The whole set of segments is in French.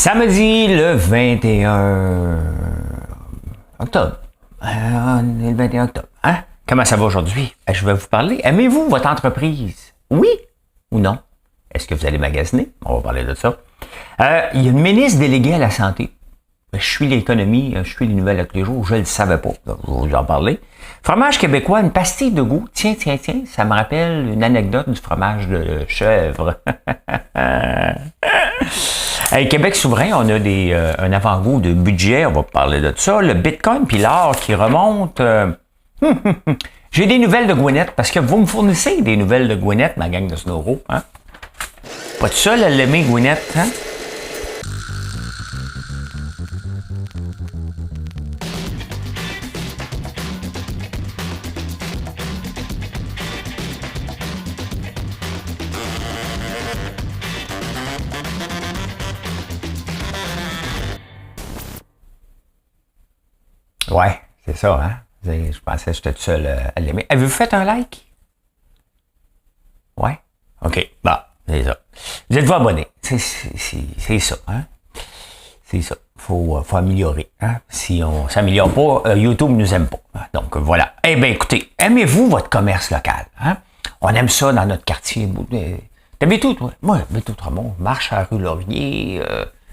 Samedi le 21 octobre. Le 21 octobre. Hein? Comment ça va aujourd'hui? Je vais vous parler. Aimez-vous votre entreprise? Oui ou non? Est-ce que vous allez magasiner? On va parler de ça. Il y a une ministre déléguée à la santé. Je suis l'économie, je suis les nouvelles à tous les jours. Je ne le savais pas. Donc, je vais vous en parler. Fromage québécois, une pastille de goût. Tiens, ça me rappelle une anecdote du fromage de chèvre. Québec souverain, on a un avant-goût de budget, on va parler de ça. Le Bitcoin puis l'or qui remonte. J'ai des nouvelles de Gwyneth, parce que vous me fournissez des nouvelles de Gwyneth, ma gang de Snowro. Hein? Pas de seul à l'aimer, Gwyneth. Hein? Ouais, c'est ça, hein? Je pensais que j'étais tout seul à l'aimer. Avez-vous fait un like? Ouais? OK. Bon, c'est ça. Vous êtes-vous abonné? C'est ça, hein? C'est ça. Faut améliorer. Hein? Si on s'améliore pas, YouTube nous aime pas. Donc, voilà. Eh bien, écoutez, aimez-vous votre commerce local? Hein? On aime ça dans notre quartier. T'habites où, toi? Moi, j'habite Outremont. Marche à la rue Laurier.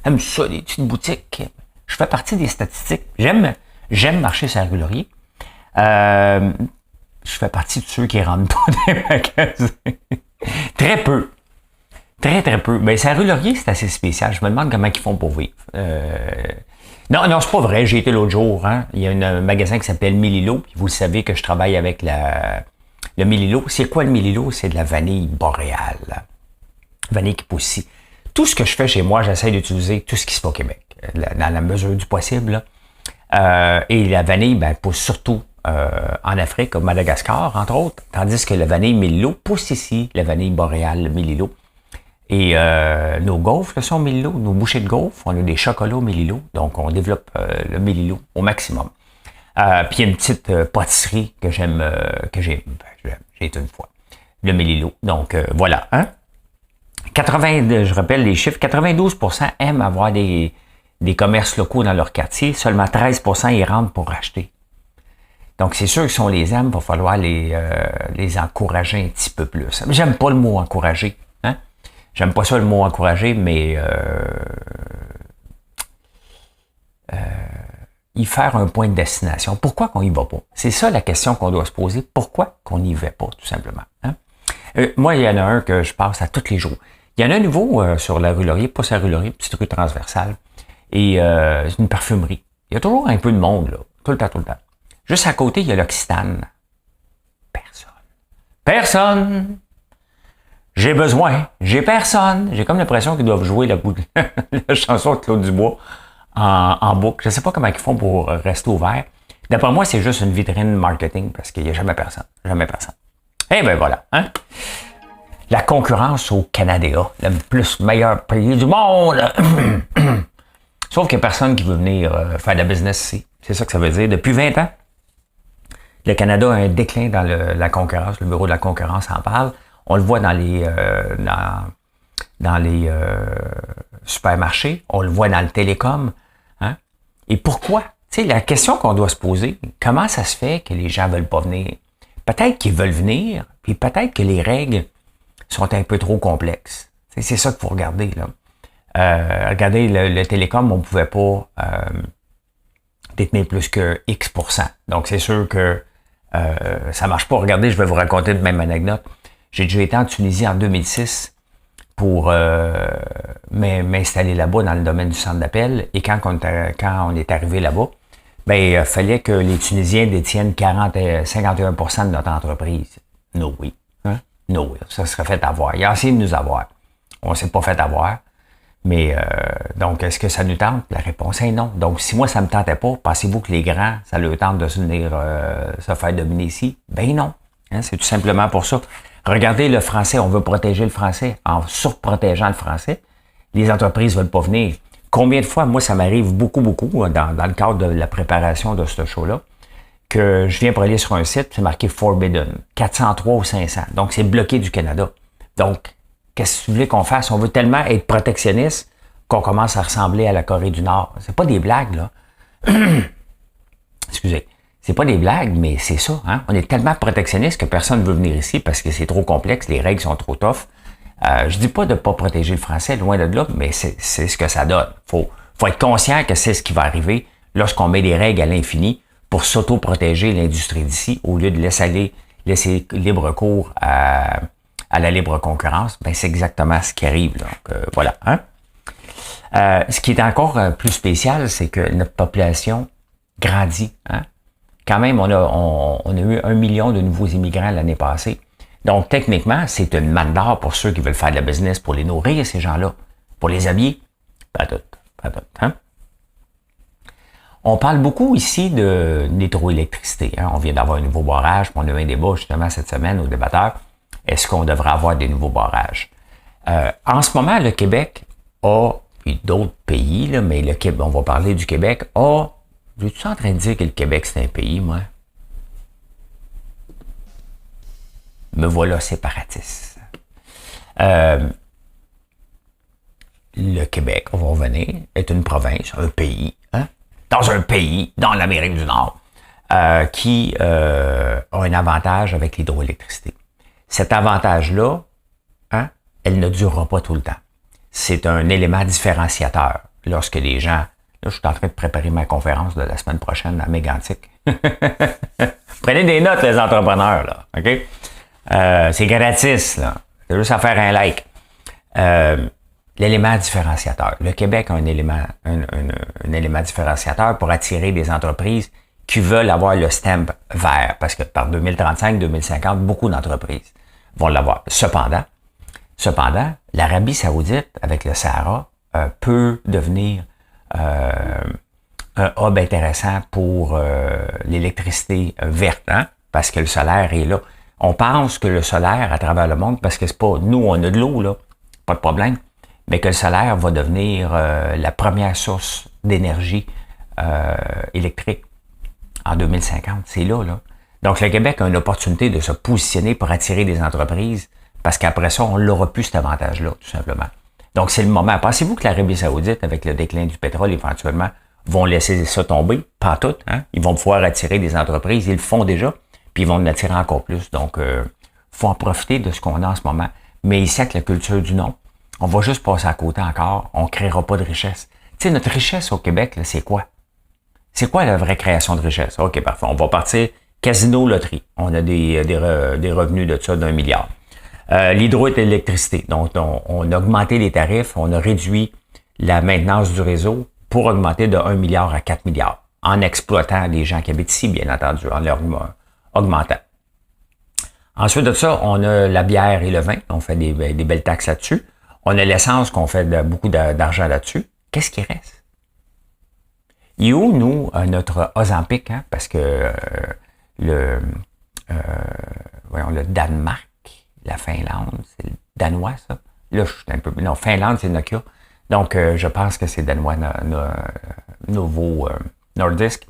Aime ça, les petites boutiques. Je fais partie des statistiques. J'aime marcher sur la rue Laurier. Je fais partie de ceux qui rentrent pas dans les magasins. Très peu. Très peu. Ben, sur la rue Laurier, c'est assez spécial. Je me demande comment ils font pour vivre. Non, c'est pas vrai. J'ai été l'autre jour. Hein. Il y a un magasin qui s'appelle Mélilo. Puis vous savez que je travaille avec le Mélilo. C'est quoi le Mélilo? C'est de la vanille boréale. Vanille qui pousse ici. Tout ce que je fais chez moi, j'essaie d'utiliser tout ce qui se fait au Québec. Dans la mesure du possible, là. Et la vanille pousse surtout en Afrique, comme Madagascar, entre autres, tandis que la vanille Mélilo pousse ici, la vanille boréale Mélilo. Et nos gaufres sont Mélilo, nos bouchées de gaufres, on a des chocolats Mélilo, donc on développe le Mélilo au maximum. Puis il y a une petite pâtisserie que j'ai été une fois, le Mélilo. Donc voilà, hein? Je rappelle les chiffres, 92% aiment avoir des commerces locaux dans leur quartier, seulement 13% y rentrent pour acheter. Donc, c'est sûr que si on les aime, il va falloir les encourager un petit peu plus. J'aime pas le mot encourager. Hein? J'aime pas ça le mot encourager, mais y faire un point de destination. Pourquoi qu'on y va pas? C'est ça la question qu'on doit se poser. Pourquoi qu'on n'y va pas, tout simplement? Hein? Moi, il y en a un que je passe à tous les jours. Il y en a un nouveau sur la rue Laurier, pas sur la rue Laurier, petite rue transversale. Et c'est une parfumerie. Il y a toujours un peu de monde, là. Tout le temps. Juste à côté, il y a l'Occitane. Personne. J'ai besoin. J'ai personne. J'ai comme l'impression qu'ils doivent jouer la chanson de Claude Dubois en boucle. Je ne sais pas comment ils font pour rester ouverts. D'après moi, c'est juste une vitrine marketing parce qu'il n'y a jamais personne. Eh bien voilà. Hein? La concurrence au Canada, le meilleur pays du monde. Sauf qu'il n'y a personne qui veut venir faire de la business ici. C'est ça que ça veut dire. Depuis 20 ans, le Canada a un déclin dans la concurrence. Le bureau de la concurrence en parle. On le voit dans les supermarchés. On le voit dans le télécom. Hein? Et pourquoi? Tu sais, la question qu'on doit se poser, comment ça se fait que les gens veulent pas venir? Peut-être qu'ils veulent venir, puis peut-être que les règles sont un peu trop complexes. C'est ça qu'il faut regarder, là. Regardez, le télécom, on ne pouvait pas détenir plus que X%. Donc, c'est sûr que ça marche pas. Regardez, je vais vous raconter de même anecdote. J'ai déjà été en Tunisie en 2006 pour m'installer là-bas dans le domaine du centre d'appel. Et quand on est arrivé là-bas, il fallait que les Tunisiens détiennent 51% de notre entreprise. No way. Hein? No way. Ça serait fait avoir. Il a essayé de nous avoir. On ne s'est pas fait avoir. Mais donc, est-ce que ça nous tente? La réponse est non. Donc, si moi, ça me tentait pas, pensez-vous que les grands, ça leur tente de venir se faire dominer ici? Ben non. Hein, c'est tout simplement pour ça. Regardez le français. On veut protéger le français. En surprotégeant le français, les entreprises veulent pas venir. Combien de fois, moi, ça m'arrive beaucoup, dans le cadre de la préparation de ce show-là, que je viens pour aller sur un site, c'est marqué Forbidden, 403 ou 500. Donc, c'est bloqué du Canada. Donc, qu'est-ce que vous voulez qu'on fasse? On veut tellement être protectionniste, qu'on commence à ressembler à la Corée du Nord. C'est pas des blagues, là. Excusez. C'est pas des blagues, mais c'est ça. Hein? On est tellement protectionniste que personne ne veut venir ici parce que c'est trop complexe, les règles sont trop tough. Je dis pas de pas protéger le français, loin de là, mais c'est ce que ça donne. Faut être conscient que c'est ce qui va arriver lorsqu'on met des règles à l'infini pour s'auto-protéger l'industrie d'ici au lieu de laisser libre cours à la libre concurrence. Ben c'est exactement ce qui arrive. Donc voilà. Hein? Ce qui est encore plus spécial, c'est que notre population grandit. Hein? Quand même, on a eu 1 million de nouveaux immigrants l'année passée. Donc, techniquement, c'est une manne d'or pour ceux qui veulent faire de la business, pour les nourrir, ces gens-là, pour les habiller. Pas tout. Hein? On parle beaucoup ici d'hydroélectricité. Hein? On vient d'avoir un nouveau barrage, puis on a eu un débat justement cette semaine au débatteur. Est-ce qu'on devrait avoir des nouveaux barrages? En ce moment, le Québec a, puis d'autres pays, là, mais le Québec, on va parler du Québec, a... Je suis en train de dire que le Québec, c'est un pays, moi? Me voilà séparatiste. Le Québec, on va revenir, est une province, un pays, hein? Dans un pays, dans l'Amérique du Nord, qui a un avantage avec l'hydroélectricité. Cet avantage-là, hein, elle ne durera pas tout le temps. C'est un élément différenciateur lorsque les gens... Là, je suis en train de préparer ma conférence de la semaine prochaine à Mégantic. Prenez des notes, les entrepreneurs, là, OK? C'est gratis, là. C'est juste à faire un like. L'élément différenciateur. Le Québec a un élément différenciateur pour attirer des entreprises qui veulent avoir le stamp vert. Parce que par 2035-2050, beaucoup d'entreprises vont l'avoir. Cependant, l'Arabie Saoudite, avec le Sahara, peut devenir un hub intéressant pour l'électricité verte, hein? Parce que le solaire est là. On pense que le solaire à travers le monde, parce que c'est pas nous, on a de l'eau, là, pas de problème, mais que le solaire va devenir la première source d'énergie électrique en 2050. C'est là. Donc, le Québec a une opportunité de se positionner pour attirer des entreprises, parce qu'après ça, on n'aura plus cet avantage-là, tout simplement. Donc, c'est le moment. Pensez-vous que l'Arabie Saoudite, avec le déclin du pétrole, éventuellement, vont laisser ça tomber? Pas tout, hein? Ils vont pouvoir attirer des entreprises. Ils le font déjà, puis ils vont en attirer encore plus. Donc, faut en profiter de ce qu'on a en ce moment. Mais ici, avec la culture du non, on va juste passer à côté encore. On ne créera pas de richesse. Tu sais, notre richesse au Québec, là, c'est quoi? C'est quoi la vraie création de richesse? OK, parfait. On va partir casino, loterie. On a des revenus de ça d'1 milliard. L'hydroélectricité. Donc, on a augmenté les tarifs, on a réduit la maintenance du réseau pour augmenter de 1 milliard à 4 milliards, en exploitant les gens qui habitent ici, bien entendu, en leur augmentant. Ensuite de ça, on a la bière et le vin, on fait des belles taxes là-dessus. On a l'essence, qu'on fait beaucoup d'argent là-dessus. Qu'est-ce qui reste? Et où, nous, notre Ozempic, hein, parce que le Danemark, la Finlande, c'est le danois, ça. Là, je suis un peu... Non, Finlande, c'est Nokia. Donc, je pense que c'est danois, Novo Nordisk.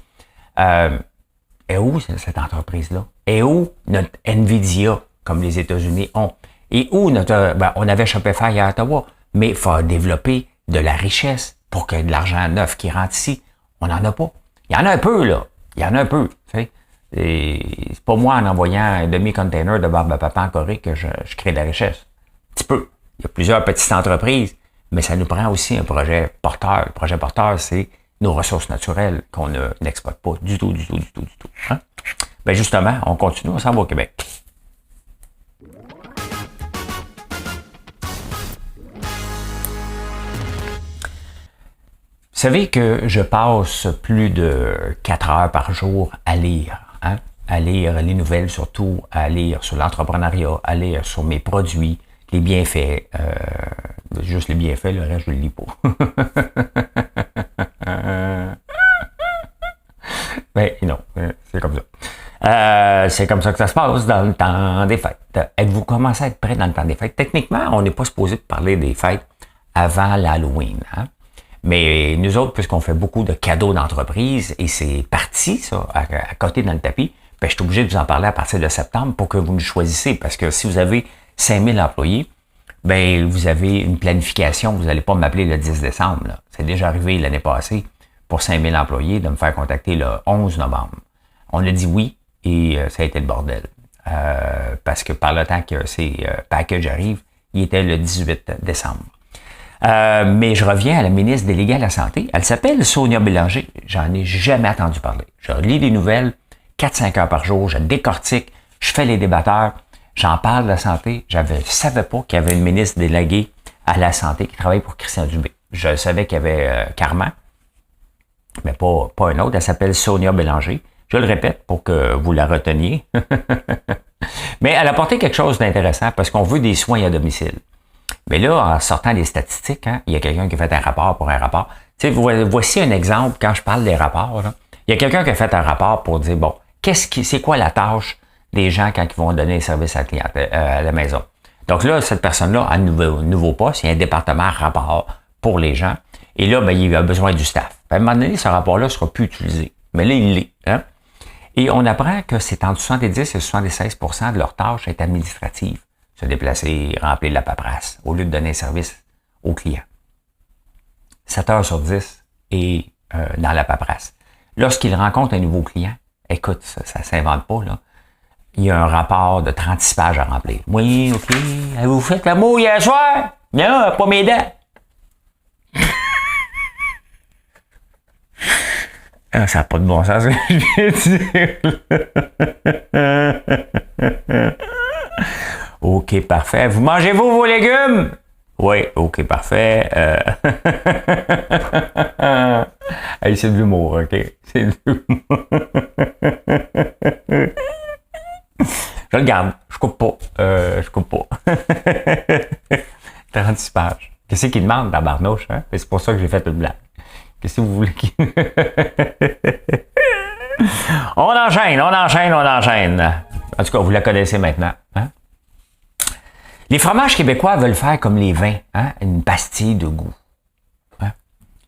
Et où cette entreprise-là? Et où notre Nvidia, comme les États-Unis ont? Et où on avait Shopify à Ottawa, mais il faut développer de la richesse pour que de l'argent neuf qui rentre ici, on n'en a pas. Il y en a un peu, là. Il y en a un peu, tu sais. Et c'est pas moi en envoyant un demi-container de barbe à papa en Corée que je crée de la richesse. Un petit peu. Il y a plusieurs petites entreprises, mais ça nous prend aussi un projet porteur. Le projet porteur, c'est nos ressources naturelles qu'on n'exploite pas du tout. Hein? Ben justement, on continue, on s'en va au Québec. Vous savez que je passe plus de 4 heures par jour à lire. Hein? À lire les nouvelles surtout, à lire sur l'entrepreneuriat, à lire sur mes produits, les bienfaits. Juste les bienfaits, le reste, je ne le lis pas. Ben non, c'est comme ça. C'est comme ça que ça se passe dans le temps des fêtes. Êtes-vous commencé à être prêt dans le temps des fêtes? Techniquement, on n'est pas supposé parler des fêtes avant l'Halloween. Hein? Mais nous autres, puisqu'on fait beaucoup de cadeaux d'entreprise, et c'est parti, ça, à côté dans le tapis, ben, je suis obligé de vous en parler à partir de septembre pour que vous nous choisissiez. Parce que si vous avez 5000 employés, ben vous avez une planification, vous n'allez pas m'appeler le 10 décembre. Là. C'est déjà arrivé l'année passée pour 5000 employés de me faire contacter le 11 novembre. On a dit oui et ça a été le bordel. Parce que par le temps que ces packages arrivent, il était le 18 décembre. Mais je reviens à la ministre déléguée à la Santé. Elle s'appelle Sonia Bélanger. J'en ai jamais entendu parler. Je lis des nouvelles 4-5 heures par jour, je décortique, je fais les débatteurs, j'en parle de la santé. Je ne savais pas qu'il y avait une ministre déléguée à la santé qui travaille pour Christian Dubé. Je savais qu'il y avait Carman, mais pas un autre. Elle s'appelle Sonia Bélanger. Je le répète pour que vous la reteniez. Mais elle a apporté quelque chose d'intéressant parce qu'on veut des soins à domicile. Mais là, en sortant des statistiques, hein, il y a quelqu'un qui a fait un rapport pour un rapport. Tu sais, voici un exemple quand je parle des rapports. Là. Il y a quelqu'un qui a fait un rapport pour dire, bon, c'est quoi la tâche des gens quand ils vont donner service à la clientèle, à la maison. Donc là, cette personne-là a un nouveau poste, il y a un département rapport pour les gens. Et là, ben, il a besoin du staff. À un moment donné, ce rapport-là ne sera plus utilisé. Mais là, il l'est. Hein? Et on apprend que c'est entre 70 et 76% de leur tâche est administrative. Se déplacer, remplir de la paperasse, au lieu de donner service aux clients. 7 heures sur 10 est dans la paperasse. Lorsqu'il rencontre un nouveau client, écoute, ça ne s'invente pas, là. Il y a un rapport de 36 pages à remplir. Oui, OK. Avez-vous fait l'amour hier soir? Non, pas mes dents. Ah, ça n'a pas de bon sens, ce que je viens de dire. OK, parfait. Vous mangez-vous vos légumes? Oui, OK, parfait. Hey, c'est de l'humour, OK? C'est de l'humour. Je le garde. Je coupe pas. Je coupe pas. 36 pages. Qu'est-ce qu'il demande, tabarnouche, hein? C'est pour ça que j'ai fait une blague. Qu'est-ce que vous voulez qu'il... On enchaîne. En tout cas, vous la connaissez maintenant. Hein? Les fromages québécois veulent faire comme les vins, hein? Une pastille de goût. Hein?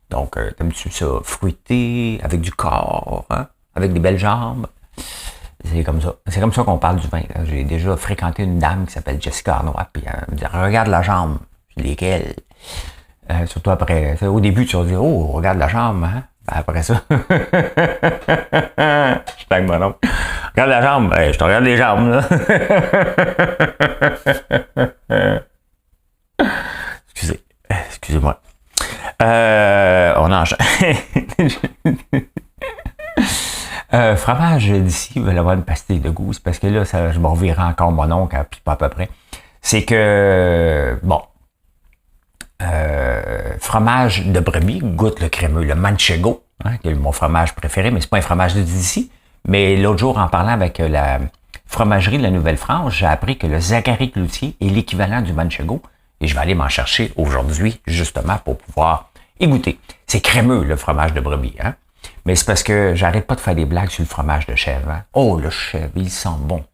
Donc, t'aimes-tu ça fruité, avec du corps, hein? Avec des belles jambes? C'est comme ça. C'est comme ça qu'on parle du vin. Là. J'ai déjà fréquenté une dame qui s'appelle Jessica Arnois, puis elle me dit « Regarde la jambe. » Lesquelles? Surtout après, au début, tu vas dire « Oh, regarde la jambe, hein? » Après ça, je tague mon nom. Regarde la jambe. Hey, je te regarde les jambes, là. Excusez-moi. On enchaîne. Fromage d'ici veulent avoir une pastille de goût. C'est parce que là, je me revirai encore mon oncle, puis pas à peu près. C'est que, bon, fromage de brebis goûte le crémeux, le manchego, hein, qui est mon fromage préféré, mais c'est pas un fromage d'ici. Mais l'autre jour, en parlant avec la fromagerie de la Nouvelle-France, j'ai appris que le Zachary Cloutier est l'équivalent du manchego. Et je vais aller m'en chercher aujourd'hui, justement, pour pouvoir y goûter. C'est crémeux, le fromage de brebis, hein. Mais c'est parce que j'arrête pas de faire des blagues sur le fromage de chèvre. Hein? Oh, le chèvre, il sent bon.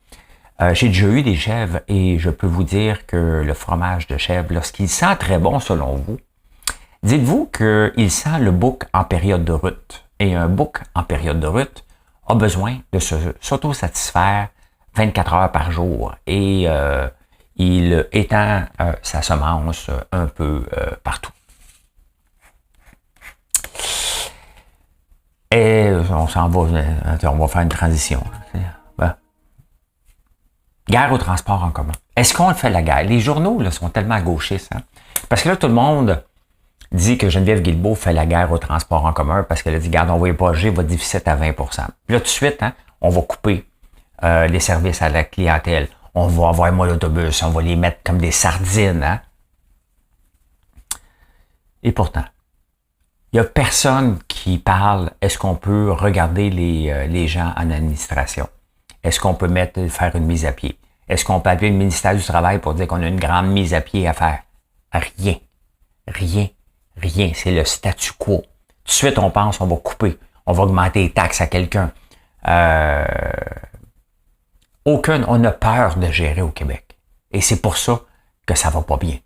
J'ai déjà eu des chèvres et je peux vous dire que le fromage de chèvre, lorsqu'il sent très bon selon vous, dites-vous qu'il sent le bouc en période de rut. Et un bouc en période de rut a besoin de s'auto-satisfaire 24 heures par jour. Et il étend sa semence un peu partout. Et on s'en va, on va faire une transition. Ben. Guerre au transport en commun. Est-ce qu'on fait la guerre? Les journaux là, sont tellement gauchistes. Hein? Parce que là, tout le monde dit que Geneviève Guilbeault fait la guerre au transport en commun parce qu'elle a dit, regarde, on va épager votre déficit à 20%. Puis là, tout de suite, hein, on va couper les services à la clientèle. On va avoir moins d'autobus, on va les mettre comme des sardines. Hein? Et pourtant, il n'y a personne qui parle, est-ce qu'on peut regarder les gens en administration? Est-ce qu'on peut faire une mise à pied? Est-ce qu'on peut appeler le ministère du Travail pour dire qu'on a une grande mise à pied à faire? Rien. C'est le statu quo. Tout de suite, on pense, on va couper. On va augmenter les taxes à quelqu'un. On a peur de gérer au Québec. Et c'est pour ça que ça va pas bien.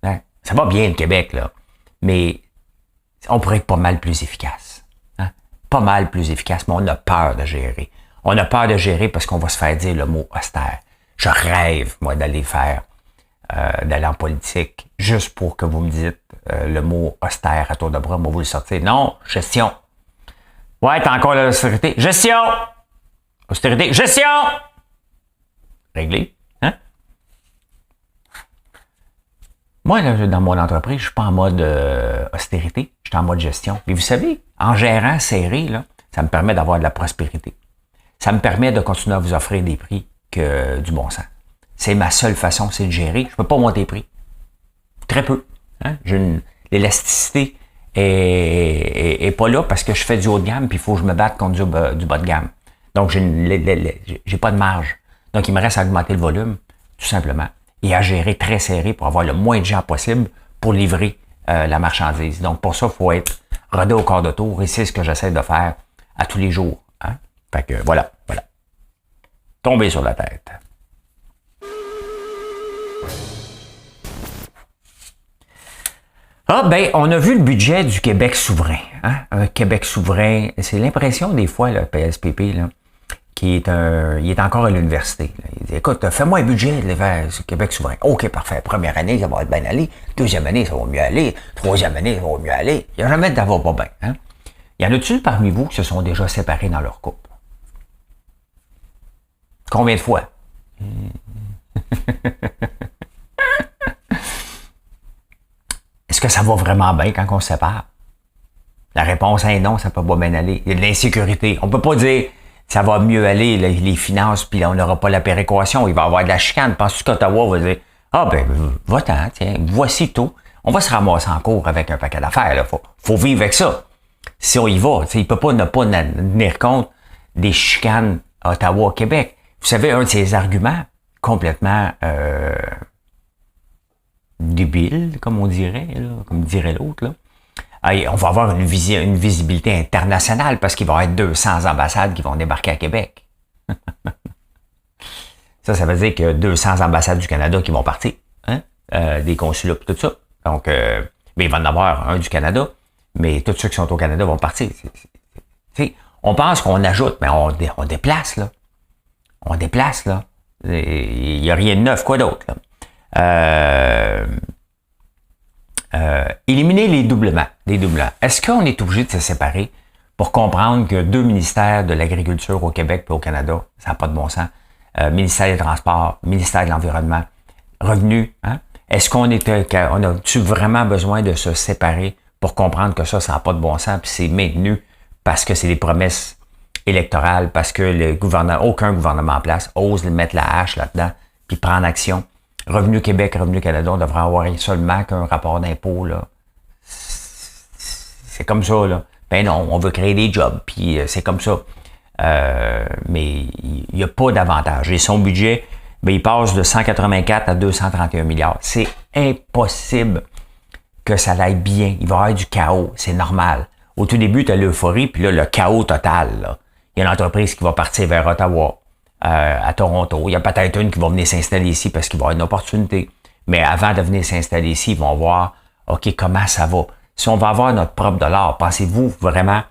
Hein? Ça va bien, le Québec, là. Mais on pourrait être pas mal plus efficace. Hein? Pas mal plus efficace, mais on a peur de gérer. On a peur de gérer parce qu'on va se faire dire le mot austère. Je rêve, moi, d'aller faire d'aller en politique juste pour que vous me dites le mot austère à tour de bras, moi vous le sortez. Non, gestion. Ouais, t'as encore l'austérité. Gestion! Austérité, gestion! Réglé. Hein? Moi, là, dans mon entreprise, je suis pas en mode austérité, je suis en mode gestion. Et vous savez, en gérant serré, là, ça me permet d'avoir de la prospérité. Ça me permet de continuer à vous offrir des prix que du bon sens. C'est ma seule façon, c'est de gérer. Je peux pas monter les prix. Très peu. Hein? L'élasticité est pas là parce que je fais du haut de gamme puis il faut que je me batte contre du bas de gamme. Donc, j'ai pas de marge. Donc, il me reste à augmenter le volume, tout simplement, et à gérer très serré pour avoir le moins de gens possible pour livrer la marchandise. Donc, pour ça, il faut être rodé au quart de tour et c'est ce que j'essaie de faire à tous les jours. Hein? Fait que voilà. Tomber sur la tête. Ah ben, on a vu le budget du Québec souverain. Hein? Un Québec souverain, c'est l'impression des fois, le PSPP, là, il est encore à l'université. Là. Il dit, écoute, fais-moi un budget vers ce Québec souverain. OK, parfait. Première année, ça va bien aller. Deuxième année, ça va mieux aller. Troisième année, ça va mieux aller. Il n'y a jamais d'avoir pas bien. Hein? Y en a-tu parmi vous qui se sont déjà séparés dans leur couple? Combien de fois? Est-ce que ça va vraiment bien quand on se sépare? La réponse est non, ça peut pas bien aller. Il y a de l'insécurité. On peut pas dire ça va mieux aller, les finances, puis on n'aura pas la péréquation, il va y avoir de la chicane. Penses-tu qu'Ottawa va dire ah ben, va-t'en, tiens, voici tout. On va se ramasser en cours avec un paquet d'affaires. Là. Faut vivre avec ça. Si on y va, il peut pas ne pas tenir compte des chicanes à Ottawa, Québec. Vous savez, un de ces arguments complètement débile, comme on dirait, là, comme dirait l'autre, là. On va avoir une visibilité internationale parce qu'il va y avoir 200 ambassades qui vont débarquer à Québec. Ça veut dire que 200 ambassades du Canada qui vont partir, hein? Des consulats et tout ça. Donc, mais il va en avoir un du Canada, mais tous ceux qui sont au Canada vont partir. On pense qu'on ajoute, mais on déplace, là. On déplace, là. Il n'y a rien de neuf, quoi d'autre, là. Éliminer les doublements. Est-ce qu'on est obligé de se séparer pour comprendre que deux ministères de l'agriculture au Québec et au Canada, ça n'a pas de bon sens, ministère des Transports, ministère de l'Environnement, Revenus, hein? Est-ce qu'on a-tu vraiment besoin de se séparer pour comprendre que ça n'a pas de bon sens puis c'est maintenu parce que c'est des promesses électorales, parce que aucun gouvernement en place ose mettre la hache là-dedans puis prendre action. Revenu Québec, Revenu Canada, on devrait avoir seulement qu'un rapport d'impôt, là. C'est comme ça, là. Ben non, on veut créer des jobs, puis c'est comme ça. Mais il n'y a pas d'avantage. Et son budget, ben, il passe de 184 à 231 milliards. C'est impossible que ça aille bien. Il va y avoir du chaos, c'est normal. Au tout début, tu as l'euphorie, puis là, le chaos total, là. Il y a une entreprise qui va partir vers Ottawa. À Toronto. Il y a peut-être une qui va venir s'installer ici parce qu'il va y avoir une opportunité. Mais avant de venir s'installer ici, ils vont voir, OK, comment ça va? Si on va avoir notre propre dollar, pensez-vous vraiment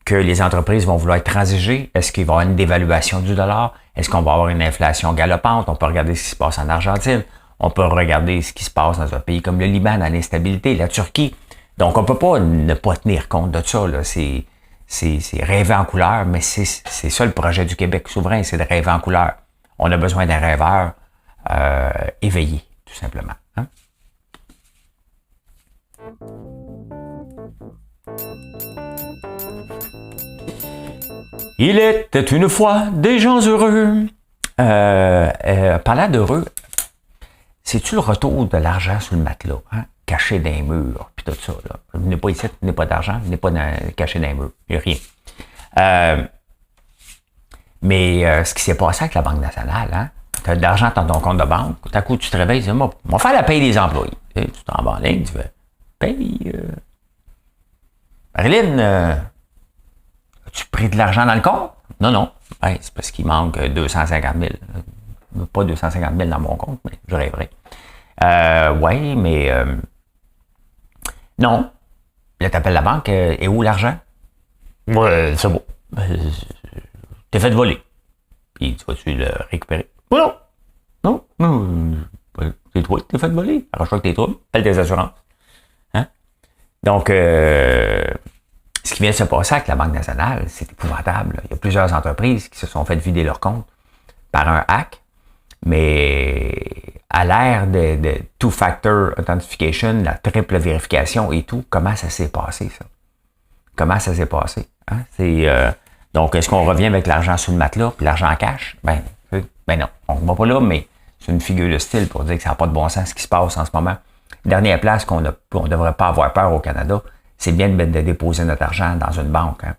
que les entreprises vont vouloir transiger? Est-ce qu'il va y avoir une dévaluation du dollar? Est-ce qu'on va avoir une inflation galopante? On peut regarder ce qui se passe en Argentine. On peut regarder ce qui se passe dans un pays comme le Liban, dans l'instabilité, la Turquie. Donc, on peut pas ne pas tenir compte de ça, là. C'est rêver en couleur, mais c'est ça le projet du Québec souverain, c'est de rêver en couleur. On a besoin d'un rêveur éveillé, tout simplement. Hein? Il était une fois des gens heureux. Parlant d'heureux, c'est-tu le retour de l'argent sur le matelas, hein? Caché dans les murs, puis tout ça. Là. Vous n'êtes pas ici, vous n'êtes pas d'argent, vous n'êtes pas caché dans les murs. Il n'y a rien. Mais ce qui s'est passé avec la Banque nationale, hein? Tu as de l'argent dans ton compte de banque, tout à coup, tu te réveilles, tu dis, on va faire la paye des employés. Tu t'en vas en ligne, tu fais, paye. Marilyn, as-tu pris de l'argent dans le compte? Non. Ben, c'est parce qu'il manque 250 000. Pas 250 000 dans mon compte, mais je rêverais. Oui, mais non. Là, t'appelles la banque, et où l'argent? Ouais, c'est bon. T'es fait voler. Puis tu vas-tu le récupérer? Non. C'est toi qui t'es fait voler. Arrache-toi que tes troubles. Appelle tes assurances. Hein? Donc, ce qui vient de se passer avec la Banque nationale, c'est épouvantable. Il y a plusieurs entreprises qui se sont fait vider leur compte par un hack. Mais à l'ère de two-factor authentication, la triple vérification et tout, comment ça s'est passé, ça? Comment ça s'est passé? Hein? Donc, est-ce qu'on revient avec l'argent sous le matelas puis l'argent en cash? Ben non, on ne va pas là, mais c'est une figure de style pour dire que ça n'a pas de bon sens ce qui se passe en ce moment. Dernière place qu'on ne devrait pas avoir peur au Canada, c'est bien de déposer notre argent dans une banque. Hein?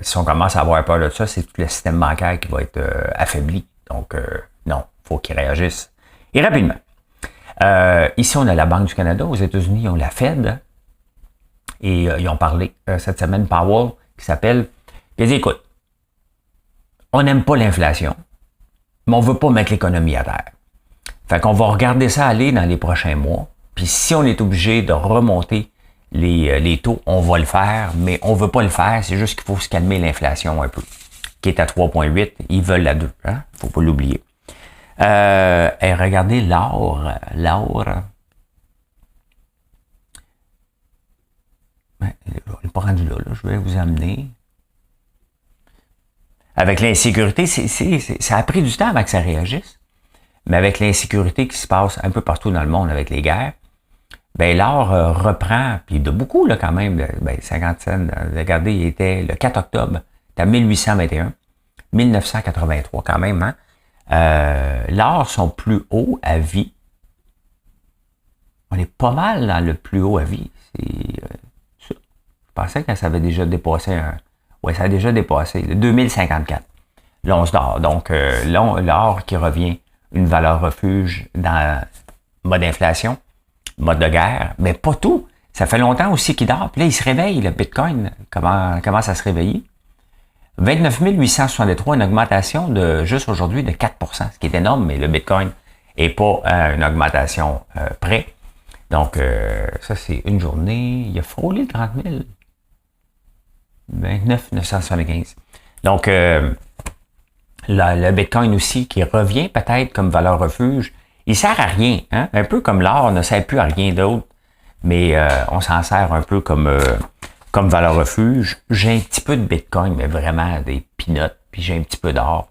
Si on commence à avoir peur de ça, c'est tout le système bancaire qui va être affaibli. Donc, non, il faut qu'ils réagissent. Et rapidement. Ici, on a la Banque du Canada. Aux États-Unis, ils ont la Fed. Et ils ont parlé cette semaine, Powell, qui s'appelle. Il a dit, écoute, on n'aime pas l'inflation, mais on ne veut pas mettre l'économie à terre. Fait qu'on va regarder ça aller dans les prochains mois. Puis si on est obligé de remonter les taux, on va le faire, mais on ne veut pas le faire. C'est juste qu'il faut se calmer l'inflation un peu, qui est à 3,8. Ils veulent la 2. Hein? Faut pas l'oublier. Et regardez l'or. L'or. Ben, on n'est pas rendu là. Je vais vous amener. Avec l'insécurité, ça a pris du temps avant que ça réagisse. Mais avec l'insécurité qui se passe un peu partout dans le monde avec les guerres, ben l'or reprend, puis de beaucoup là quand même, 50 cents. Regardez, il était le 4 octobre, c'était à 1821, 1983 quand même. Hein? L'or sont plus haut à vie. On est pas mal dans le plus haut à vie. Je pensais que ça avait déjà dépassé ouais, ça a déjà dépassé. 2054. L'once d'or. Donc, l'or qui revient une valeur refuge dans mode inflation, mode de guerre, mais pas tout. Ça fait longtemps aussi qu'il dort. Puis là, il se réveille, le Bitcoin commence à se réveiller. 29 863, une augmentation de juste aujourd'hui de 4%, ce qui est énorme, mais le Bitcoin n'est pas à une augmentation près. Donc, ça, c'est une journée. Il a frôlé le 30 000. 29 975. Donc, le Bitcoin aussi qui revient peut-être comme valeur refuge. Il sert à rien, hein? Un peu comme l'or ne sert plus à rien d'autre, mais on s'en sert un peu comme valeur refuge. J'ai un petit peu de Bitcoin, mais vraiment des peanuts, puis j'ai un petit peu d'or,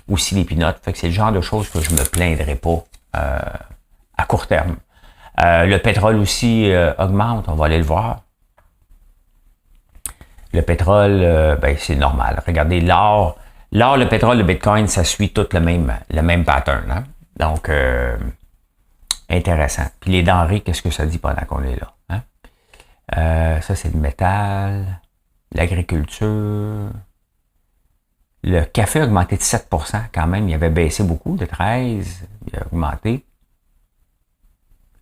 aussi des peanuts. Fait que c'est le genre de choses que je me plaindrai pas à court terme. Le pétrole aussi augmente, on va aller le voir. Le pétrole, c'est normal. Regardez, l'or, le pétrole, le Bitcoin, ça suit tout le même pattern. Hein? Donc, intéressant. Puis les denrées, qu'est-ce que ça dit pendant qu'on est là? Hein? Ça, c'est le métal, l'agriculture. Le café a augmenté de 7% quand même. Il avait baissé beaucoup, de 13%. Il a augmenté.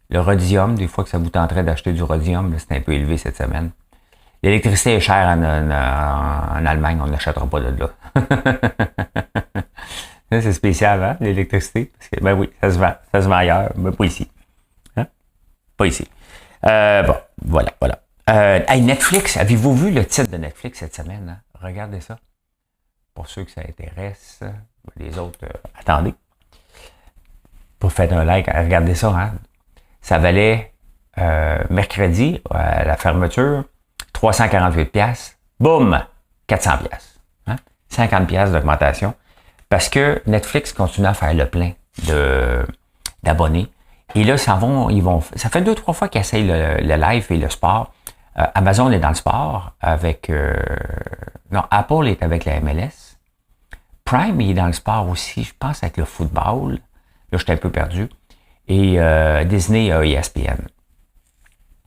Le rhodium, des fois que ça vous tenterait d'acheter du rhodium, c'est un peu élevé cette semaine. L'électricité est chère en Allemagne, on ne l'achètera pas de là. C'est spécial, hein, l'électricité. Parce que, ben oui, ça se vend ailleurs, mais pas ici. Hein? Pas ici. Bon, voilà. Hey, Netflix, avez-vous vu le titre de Netflix cette semaine? Hein? Regardez ça. Pour ceux que ça intéresse, les autres, attendez. Pour faire un like, regardez ça. Hein? Ça valait mercredi, à la fermeture, 348 piastres, boum, 400 piastres. Hein? 50 piastres d'augmentation. Parce que Netflix continue à faire le plein d'abonnés. Et là, ça fait 2-3 fois qu'ils essayent le live et le sport. Amazon est dans le sport avec... non, Apple est avec la MLS. Prime est dans le sport aussi, je pense, avec le football. Là, je suis un peu perdu. Et Disney a ESPN.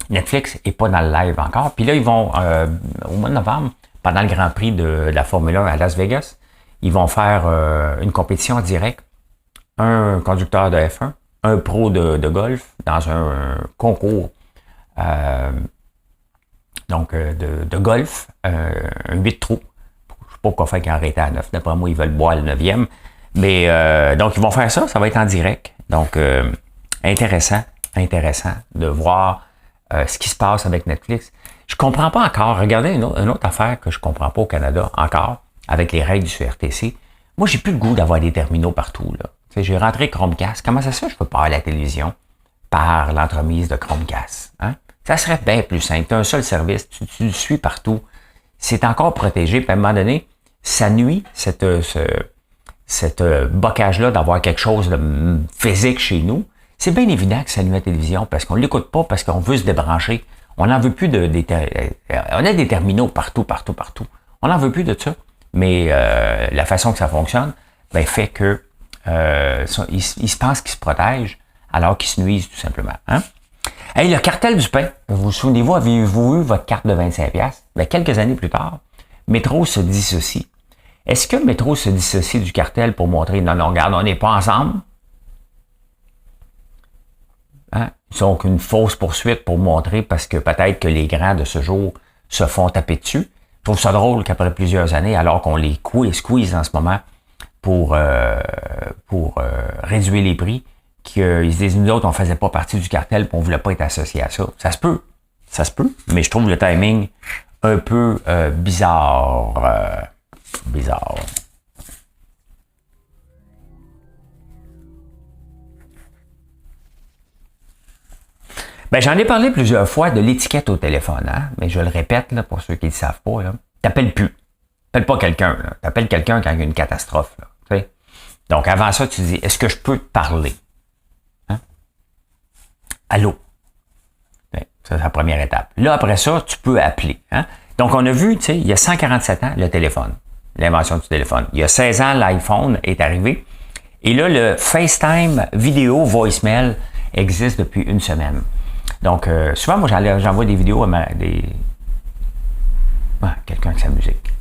Netflix n'est pas dans le live encore. Puis là, ils vont, au mois de novembre, pendant le Grand Prix de la Formule 1 à Las Vegas, ils vont faire une compétition en direct. Un conducteur de F1, un pro de golf dans un concours de golf, un 8 trous. Je ne sais pas pourquoi faire qu'ils ont arrêté à 9. D'après moi, ils veulent boire le 9e. Mais donc, ils vont faire ça. Ça va être en direct. Donc, intéressant de voir ce qui se passe avec Netflix. Je comprends pas encore. Regardez une autre affaire que je comprends pas au Canada encore, avec les règles du CRTC. Moi, j'ai plus le goût d'avoir des terminaux partout. Là. sais, j'ai rentré Chromecast. Comment ça se fait que je peux pas avoir la télévision par l'entremise de Chromecast? Hein? Ça serait bien plus simple. Tu as un seul service, tu le suis partout. C'est encore protégé. Puis à un moment donné, ça nuit, cette bocage-là d'avoir quelque chose de physique chez nous. C'est bien évident que ça nuit à la télévision parce qu'on l'écoute pas, parce qu'on veut se débrancher. On n'en veut plus on a des terminaux partout. On n'en veut plus de ça. Mais la façon que ça fonctionne, ben, fait que ils se pensent qu'ils se protègent alors qu'ils se nuisent tout simplement. Hein? Hey, le cartel du pain, vous souvenez-vous, avez-vous eu votre carte de 25$? Ben, quelques années plus tard, Métro se dissocie. Est-ce que Métro se dissocie du cartel pour montrer, non, regarde, on n'est pas ensemble? Hein? Ils ont qu'une fausse poursuite pour montrer, parce que peut-être que les grands de ce jour se font taper dessus. Je trouve ça drôle qu'après plusieurs années, alors qu'on les squeeze en ce moment pour réduire les prix, qu'ils se disent, nous autres, on faisait pas partie du cartel, puis on voulait pas être associé à ça. Ça se peut, mais je trouve le timing un peu bizarre. Bizarre. Ben, j'en ai parlé plusieurs fois de l'étiquette au téléphone, hein? Mais je le répète, là, pour ceux qui ne le savent pas, là. T'appelles plus. T'appelles pas quelqu'un, là. T'appelles quelqu'un quand il y a une catastrophe, là. Tu sais? Donc, avant ça, tu dis, est-ce que je peux te parler? Hein? Allô? Ça, c'est la première étape. Là, après ça, tu peux appeler, hein? Donc, on a vu, tu sais, il y a 147 ans, le téléphone. L'invention du téléphone. Il y a 16 ans, l'iPhone est arrivé. Et là, le FaceTime vidéo voicemail existe depuis une semaine. Donc, souvent, moi, j'envoie des vidéos à quelqu'un avec sa musique.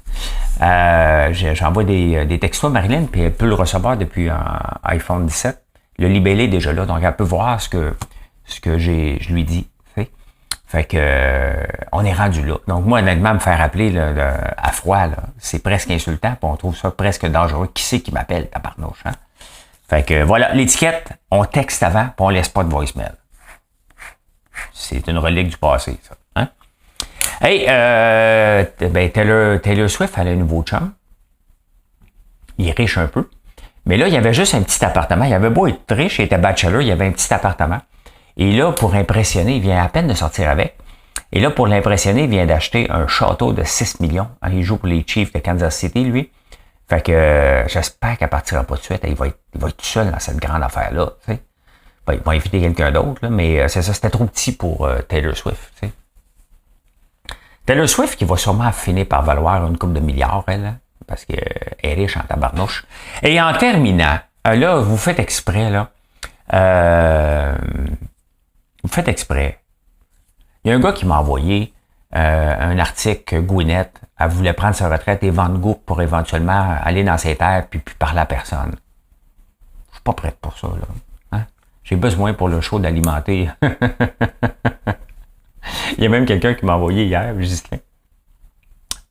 J'envoie des textos à Marilyn, puis elle peut le recevoir depuis un iPhone 17. Le libellé est déjà là, donc elle peut voir ce que je lui dis. Fait que on est rendu là. Donc moi, honnêtement, me faire appeler là, à froid, là, c'est presque insultant, puis on trouve ça presque dangereux. Qui c'est qui m'appelle, tabarnouche, hein? Fait que voilà, l'étiquette, on texte avant, puis on laisse pas de voicemail. C'est une relique du passé, ça. Hein? Hey, Taylor Swift, elle a un nouveau chum. Il est riche un peu. Mais là, il y avait juste un petit appartement. Il avait beau être riche, il était bachelor, il y avait un petit appartement. Et là, pour impressionner, il vient à peine de sortir avec. Et là, pour l'impressionner, il vient d'acheter un château de 6 millions. Il joue pour les Chiefs de Kansas City, lui. Fait que j'espère qu'elle partira pas tout de suite. Il va être tout seul dans cette grande affaire-là. Tu sais. Il va inviter quelqu'un d'autre, là, mais c'est ça, c'était trop petit pour Taylor Swift. Tu sais. Taylor Swift qui va sûrement finir par valoir une couple de milliards, elle, hein, parce qu'elle est riche en tabarnouche. Et en terminant, là, vous faites exprès, là. Vous faites exprès. Il y a un gars qui m'a envoyé un article que Gwyneth, elle voulait prendre sa retraite et vendre Goop pour éventuellement aller dans ses terres puis parler à personne. Je suis pas prête pour ça, là. Hein? J'ai besoin pour le show d'alimenter. Il y a même quelqu'un qui m'a envoyé hier, Justin,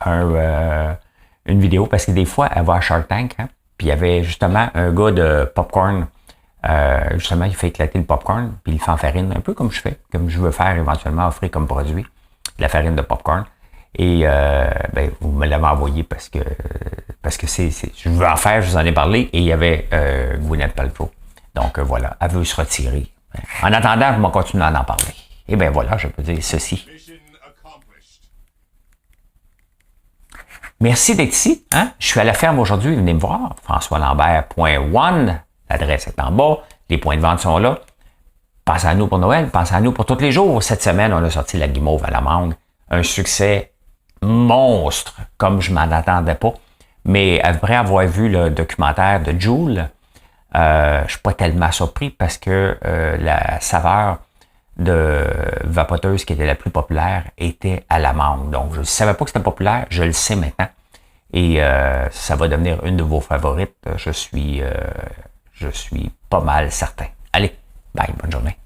une vidéo, parce que des fois, elle va à Shark Tank, hein, puis il y avait justement un gars de popcorn. Justement, il fait éclater le popcorn, puis il fait en farine, un peu comme je fais, comme je veux faire éventuellement offrir comme produit, la farine de popcorn. Et vous me l'avez envoyé parce que je veux en faire, je vous en ai parlé, et il y avait Gwyneth Paltrow. Donc voilà, elle veut se retirer. En attendant, je vais continuer à en parler. Et bien voilà, je peux dire ceci. Merci d'être ici. Hein? Je suis à la ferme aujourd'hui, venez me voir. FrançoisLambert.one. L'adresse est en bas. Les points de vente sont là. Pensez à nous pour Noël. Pensez à nous pour tous les jours. Cette semaine, on a sorti la guimauve à la mangue. Un succès monstre, comme je m'en attendais pas. Mais après avoir vu le documentaire de Joule, je suis pas tellement surpris parce que la saveur de vapoteuse qui était la plus populaire était à la mangue. Donc, je ne savais pas que c'était populaire. Je le sais maintenant. Et ça va devenir une de vos favorites. Je suis pas mal certain. Allez, bye, bonne journée.